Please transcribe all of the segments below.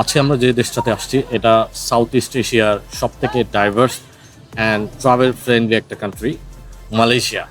আজকে আমরা যে দেশটাতে আসছি এটা সাউথ ইস্ট এশিয়ার সব থেকে ডাইভার্স অ্যান্ড ট্রাভেল ফ্রেন্ডলি একটা কান্ট্রি, মালয়েশিয়া।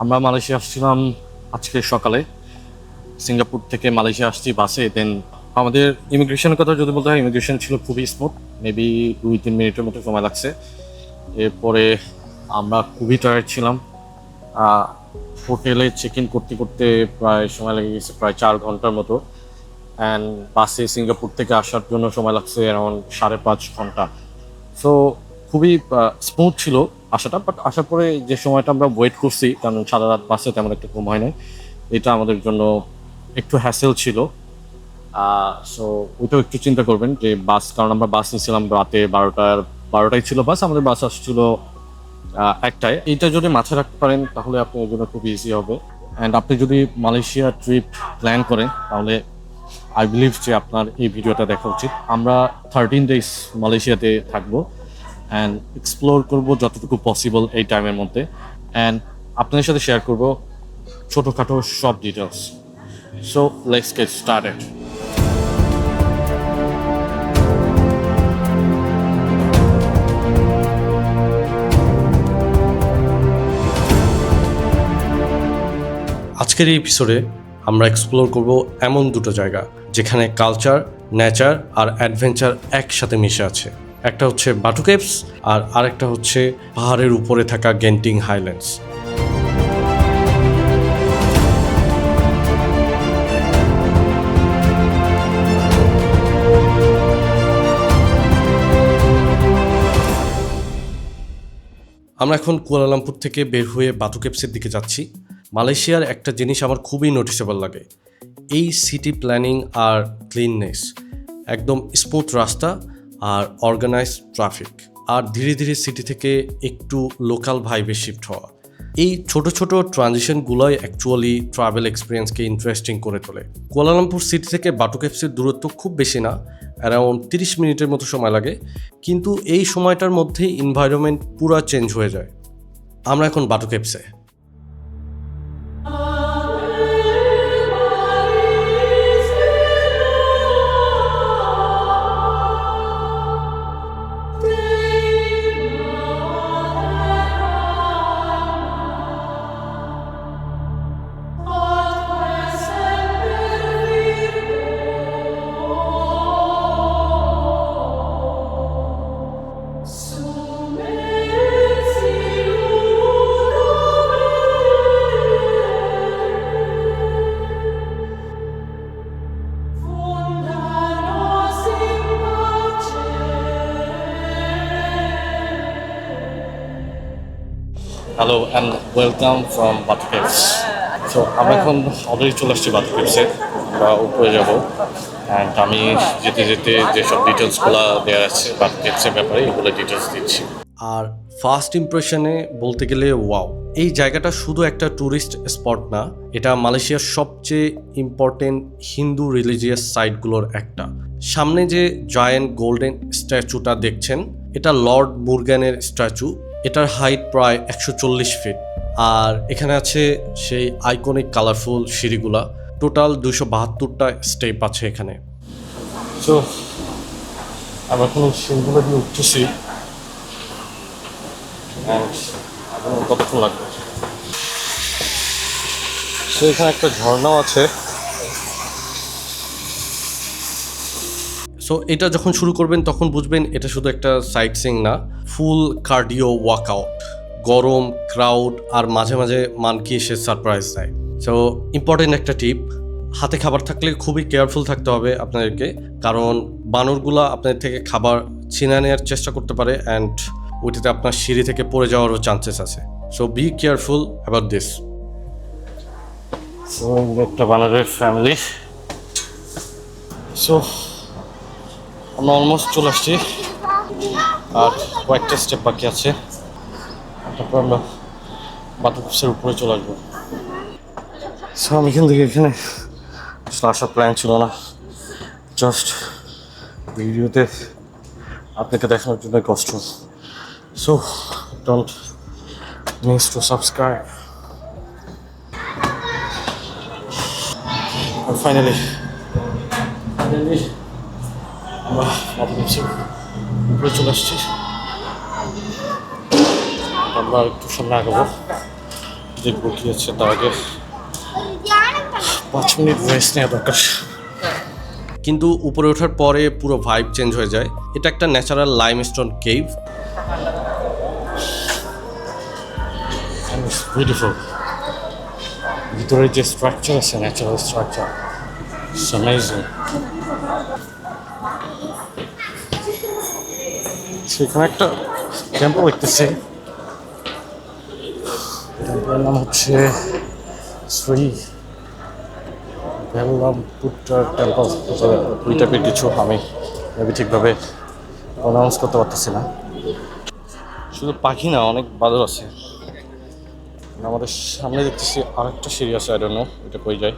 আমরা মালয়েশিয়া আসছিলাম আজকে সকালে, সিঙ্গাপুর থেকে মালয়েশিয়া আসছি বাসে। দেন আমাদের ইমিগ্রেশনের কথা যদি বলতে হয়, ইমিগ্রেশন ছিল খুবই স্মুথ, মেবি 2-3 মিনিটের মতো সময় লাগছে। এরপরে আমরা খুবই টায়ার্ড ছিলাম, হোটেলে চেক ইন করতে করতে প্রায় সময় লেগে গেছে প্রায় 4 ঘন্টার মতো। অ্যান্ড বাসে সিঙ্গাপুর থেকে আসার জন্য সময় লাগছে অ্যারাউন্ড 5.5 ঘন্টা। সো খুবই স্মুথ ছিল আসাটা, বাট আসার পরে যে সময়টা আমরা ওয়েট করছি, কারণ সারা রাত বাসে তেমন একটা ঘুম হয় নাই, এটা আমাদের জন্য একটু হ্যাসেল ছিল। সো ওইটাও একটু চিন্তা করবেন যে বাস, কারণ আমরা বাস নিয়েছিলাম রাতে 12টায় ছিল বাস, আমাদের বাস আসছিল 1টায়। এইটা যদি মাথায় রাখতে পারেন তাহলে আপনার জন্য খুব ইজি হবে। অ্যান্ড আপনি যদি মালয়েশিয়া ট্রিপ প্ল্যান করেন তাহলে আই বিলিভ যে আপনার এই ভিডিওটা দেখা উচিত। আমরা 13 ডেজ মালয়েশিয়াতে থাকবো অ্যান্ড এক্সপ্লোর করবো যতটুকু পসিবল এই টাইমের মধ্যে, অ্যান্ড আপনাদের সাথে শেয়ার করবো ছোটোখাটো সব details. So let's get started. আজকের এই এপিসোডে আমরা এক্সপ্লোর করব এমন দুটো জায়গা যেখানে কালচার, নেচার আর অ্যাডভেঞ্চার একসাথে মিশে আছে। একটা হচ্ছে বাটু কেভস আর আরেকটা হচ্ছে পাহাড়ের উপরে থাকা গেন্টিং হাইল্যান্ডস। আমরা এখন কুয়ালালামপুর থেকে বের হয়ে বাটু কেভসের দিকে যাচ্ছি। মালয়েশিয়ার একটা জিনিস আমার খুবই নোটিসেবল লাগে, এই সিটি প্ল্যানিং আর ক্লিননেস। একদম স্মুথ রাস্তা আর অর্গানাইজ ট্রাফিক, আর ধীরে ধীরে সিটি থেকে একটু লোকাল ভাইবে শিফট হওয়া। এই ছোট ছোট ট্রানজিশনগুলোই অ্যাকচুয়ালি ট্রাভেল এক্সপিরিয়েন্সকে ইন্টারেস্টিং করে তোলে। কুয়ালালামপুর সিটি থেকে বাটু কেভসের দূরত্ব খুব বেশি না, অ্যারাউন্ড 30 মিনিটের মতো সময় লাগে, কিন্তু এই সময়টার মধ্যেই এনভায়রনমেন্ট পুরো চেঞ্জ হয়ে যায়। আমরা এখন বাটু কেভসে। Hello and welcome from Batu Caves. So আমরা এখন অলরেডি চলে আসছি বাটু কেভসে, আমরা উপরে যাব। অ্যান্ড আমি যেতে যেতে যেসব ডিটেলসগুলো দেওয়া আছে বাটু কেভসের ব্যাপারে, এগুলো ডিটেলস দিচ্ছি। আর ফার্স্ট ইমপ্রেশনে বলতে গেলে ওয়াও, এই জায়গাটা শুধু একটা ট্যুরিস্ট স্পট না, এটা মালয়েশিয়ার সবচেয়ে ইম্পর্টেন্ট হিন্দু রিলিজিয়াস সাইটগুলোর একটা। সামনে যে জায়ান্ট গোল্ডেন স্ট্যাচুটা দেখছেন, এটা লর্ড মুরগ্যানের স্ট্যাচু। এটার হাইট প্রায় 140 ফিট। আর এখানে আছে সেই আইকনিক কালারফুল সিঁড়িগুলা। টোটাল 272টা স্টেপ আছে এখানে। সো আমরা এখন সিঁড়িগুলো দিয়ে উঠতেছি, কতক্ষণ লাগবে। সো এখানে একটা ঝর্ণাও আছে। সো এটা যখন শুরু করবেন তখন বুঝবেন এটা শুধু একটা সাইট সিইং না, ফুল কার্ডিও ওয়ার্কআউট। গরম, ক্রাউড আর মাঝে মাঝে মানকি এসে সারপ্রাইজ দেয়। সো ইম্পর্টেন্ট একটা টিপ, হাতে খাবার থাকলে খুবই কেয়ারফুল থাকতে হবে আপনাদেরকে, কারণ বানরগুলা আপনাদের থেকে খাবার ছিনে নেওয়ার চেষ্টা করতে পারে অ্যান্ড ওইটাতে আপনার সিঁড়ি থেকে পড়ে যাওয়ারও চান্সেস আছে। So be careful about this. So একটা বানারের ফ্যামিলি। সো আমরা অলমোস্ট চলে আসছি, আর কয়েকটা স্টেপ বাকি আছে, তারপর আমরা বাথরুমের উপরে চলে আসবো। সো আমি এখান থেকে এখানে আসলে আসার প্ল্যান ছিল না, জাস্ট ভিডিওতে আপনাকে দেখানোর জন্য কষ্ট। So don't miss to subscribe. আর ফাইনালি আমরা বাথরুমের উপরে চলে আসছি। আমরা একটু সামনে আগাবো, দেখবো কি আছে। তার আগে 5 মিনিট রেস্ট নেওয়া দরকার। কিন্তু উপরে ওঠার পরে পুরো ভাইব চেঞ্জ হয়ে যায়। এটা একটা ন্যাচারাল লাইমস্টোন কেভ। বিউটিফুল। ভিতরে যে স্ট্রাকচার আছে, ন্যাচারাল স্ট্রাকচার, ইটস অ্যামেজিং। সেখানে একটা টেম্পল দেখতেছি, টেম্পলের নাম হচ্ছে শ্রী বেল্লামপুত্র টেম্পল। ওই টাইপের কিছু, আমি মেবি ঠিকভাবে প্রনাউন্স করতে পারতেছি না। শুধু পাখি না, অনেক বাদর আছে। আমাদের সামনে দেখতেছি আরেকটা সিঁড়ি আছে, আই ডোন্ট নো এটা কই যায়।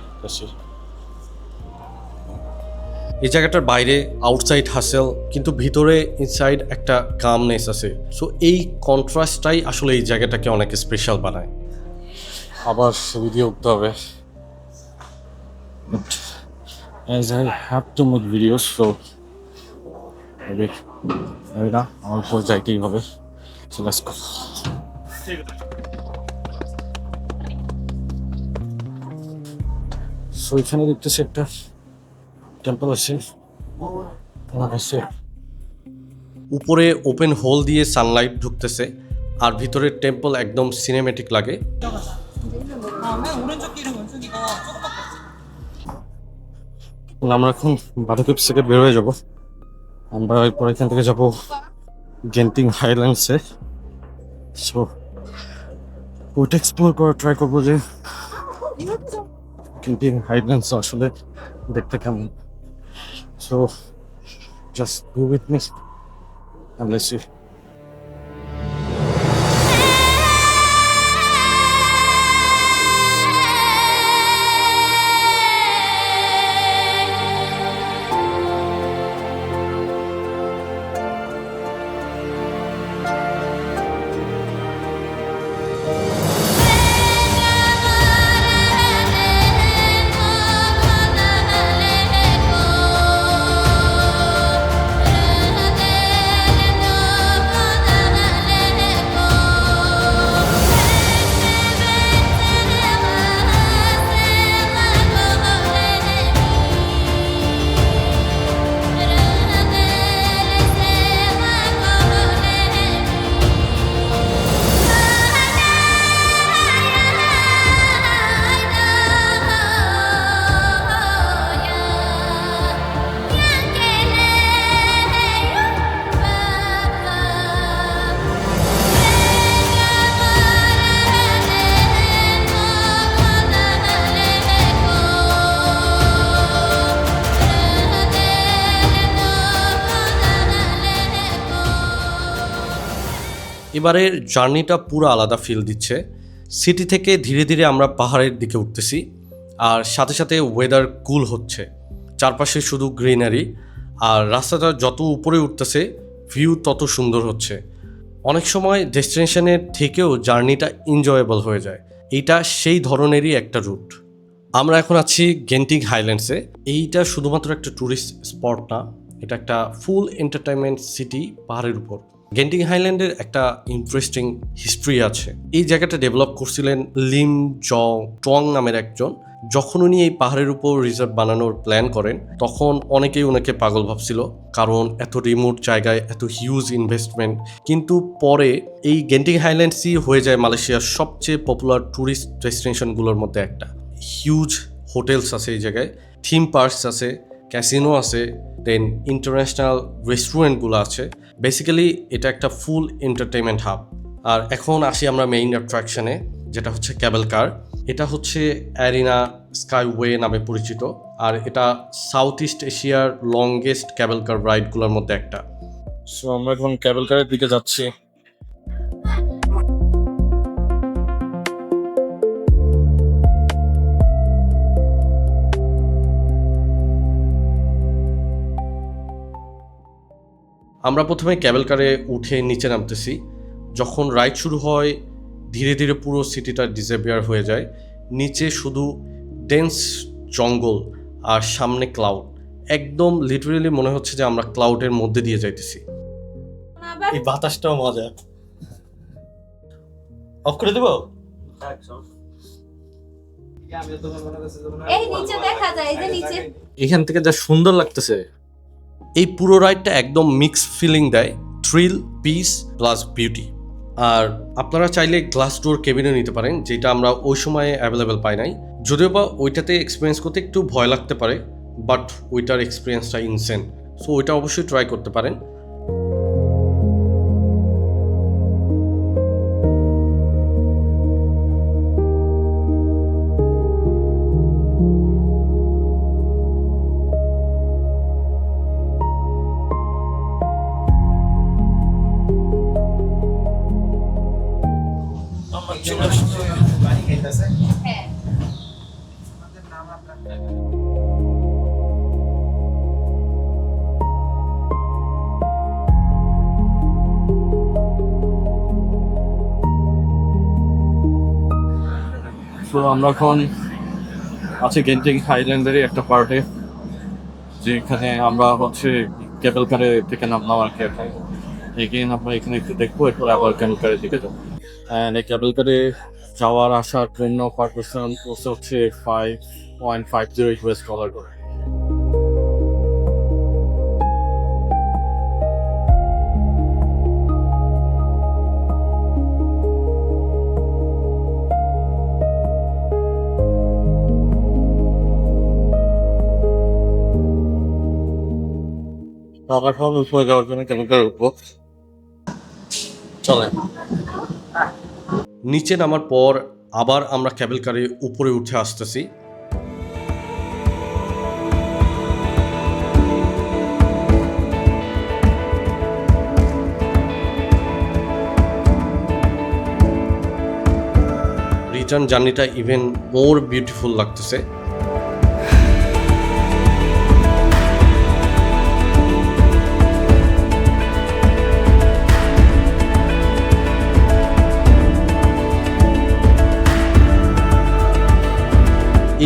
এই জায়গাটার বাইরে আউটসাইড হাসেল, কিন্তু ভিতরে ইনসাইড একটা কামনেস আছে। সো এই কন্ট্রাস্টটাই আসলে এই জায়গাটাকে অনেক স্পেশাল বানায়। আবার সিঁড়ি দিয়ে উঠতে হবে, but as I have to make videos, so maybe না আমার উপর যাইতেই হবে। So let's go. So এখানে দেখতেছি একটা টেম্পল আছে। উপরে ওপেন হোল দিয়ে সানলাইট ঢুকতেছে, আর ভিতরের টেম্পল একদম সিনেমেটিক লাগে। আমরা এখন বাথুকেপস থেকে বের হয়ে যাবো। আমরা এরপর এখান থেকে যাবো গেন্টিং হাইল্যান্ডসে। সো ওইটা এক্সপ্লোর করার ট্রাই করবো যে গেন্টিং হাইল্যান্ডস আসলে দেখতে কেমন। So just go with me and let's see. এবারের জার্নিটা পুরো আলাদা ফিল দিচ্ছে। সিটি থেকে ধীরে ধীরে আমরা পাহাড়ের দিকে উঠতেছি, আর সাথে সাথে ওয়েদার কুল হচ্ছে, চারপাশে শুধু গ্রিনারি, আর রাস্তাটা যত উপরে উঠতেছে ভিউ তত সুন্দর হচ্ছে। অনেক সময় ডেস্টিনেশনের থেকেও জার্নিটা এনজয়েবল হয়ে যায়। এইটা সেই ধরনেরই একটা রুট। আমরা এখন আছি গেন্টিং হাইল্যান্ডসে। এইটা শুধুমাত্র একটা ট্যুরিস্ট স্পট না, এটা একটা ফুল এন্টারটেনমেন্ট সিটি পাহাড়ের উপর। গেন্টিং হাইল্যান্ডের একটা ইন্টারেস্টিং হিস্ট্রি আছে। এই জায়গাটা ডেভেলপ করছিলেন লিম জং টং নামের একজন। যখন উনি এই পাহাড়ের উপর রিসর্ট বানানোর প্ল্যান করেন, তখন অনেকেই ওনাকে পাগল ভাবছিল, কারণ এত রিমোট জায়গায় এত হিউজ ইনভেস্টমেন্ট। কিন্তু পরে এই গেন্টিং হাইল্যান্ডসই হয়ে যায় মালয়েশিয়ার সবচেয়ে পপুলার ট্যুরিস্ট ডেস্টিনেশনগুলোর মধ্যে একটা। হিউজ হোটেলস আছে এই জায়গায়, থিম পার্কস আছে, ক্যাসিনো আছে, দেন ইন্টারন্যাশনাল রেস্টুরেন্টগুলো আছে, বেসিক্যালি এটা একটা ফুল এন্টারটেইনমেন্ট হাব। আর এখন আসি আমরা মেইন অ্যাট্রাকশনে, যেটা হচ্ছে ক্যাবেল কার। এটা হচ্ছে অ্যারিনা স্কাইওয়ে নামে পরিচিত, আর এটা সাউথ ইস্ট এশিয়ার লংগেস্ট ক্যাবেল কার রাইডগুলোর মধ্যে একটা। সো আমরা এখন ক্যাবেল কারের দিকে যাচ্ছি। আমরা প্রথমে ক্যাবেল কারে উঠে নিচে নামতেছি। যখন রাইড শুরু হয় ধীরে ধীরে পুরো সিটিটা ডিসঅ্যাপিয়ার হয়ে যায়। নিচে শুধু ডেন্স জঙ্গল আর সামনে ক্লাউড। একদম লিটারেলি মনে হচ্ছে যে আমরা ক্লাউডের মধ্যে দিয়ে যাইতেছি। এই বাতাসটাও মজা। অফ করে দেবো? এই নিচে দেখা যায়, এই যে নিচে এখান থেকে যা সুন্দর লাগতেছে। এই পুরো রাইডটা একদম মিক্স ফিলিং দেয়, থ্রিল, পিস প্লাস বিউটি। আর আপনারা চাইলে গ্লাস ডোর কেবিনও নিতে পারেন, যেটা আমরা ওই সময়ে অ্যাভেলেবেল পাই নাই। যদিও বা ওইটাতে এক্সপিরিয়েন্স করতে একটু ভয় লাগতে পারে, বাট ওইটার এক্সপিরিয়েন্সটা ইনসেন। সো ওইটা অবশ্যই ট্রাই করতে পারেন। হ্যাঁ তো আমরা এখন আছি গেন্টিং হাইল্যান্ডেরই একটা পার্টে, যেখানে আমরা হচ্ছে ক্যাবেল কারে থেকে নামলাম আর কি। এখন এগেইন আমরা এখানে একটু দেখবো, এরপর আবার ক্যাবেল কারের দিকে যাবো। অ্যান্ড এই ক্যাবেল কারে যাওয়ার আসার জন্য পার পার্সন হচ্ছে $5.50 করে। আমরা এখন উপরে যাওয়ার জন্য ক্যাবেল কারে উঠবো। চলেন। নিচে নামার পর আবার আমরা ক্যাবেল কারে উপরে উঠে আসতেছি। রিটার্ন জার্নিটা ইভেন মোর বিউটিফুল লাগতেছে।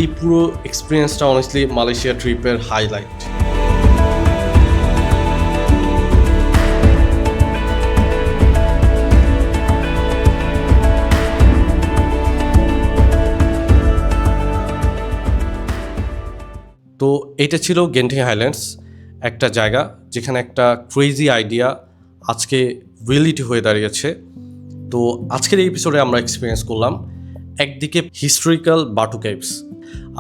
এই পুরো এক্সপিরিয়েন্সটা অনেস্টলি মালয়েশিয়া ট্রিপের হাইলাইট। তো এটা ছিল গেন্টিং হাইল্যান্ডস, একটা জায়গা যেখানে একটা ক্রেজি আইডিয়া আজকে রিয়েলিটি হয়ে দাঁড়িয়েছে। তো আজকের এই এপিসোডে আমরা এক্সপিরিয়েন্স করলাম একদিকে হিস্টোরিক্যাল বাটু কেভস,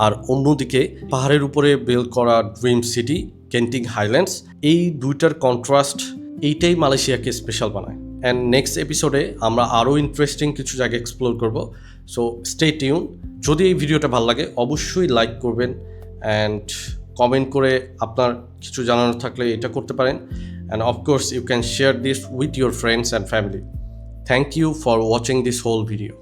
আর অন্যদিকে পাহাড়ের উপরে বিল্ড করা ড্রিম সিটি গেন্টিং হাইল্যান্ডস। এই দুইটার কন্ট্রাস্ট এইটাই মালয়েশিয়াকে স্পেশাল বানায়। অ্যান্ড নেক্সট এপিসোডে আমরা আরও ইন্টারেস্টিং কিছু জায়গা এক্সপ্লোর করব। So stay tune. যদি এই ভিডিওটা ভালো লাগে অবশ্যই লাইক করবেন, অ্যান্ড কমেন্ট করে আপনার কিছু জানানোর থাকলে এটা করতে পারেন। And of course you can share this with your friends and family. Thank you for watching this whole video.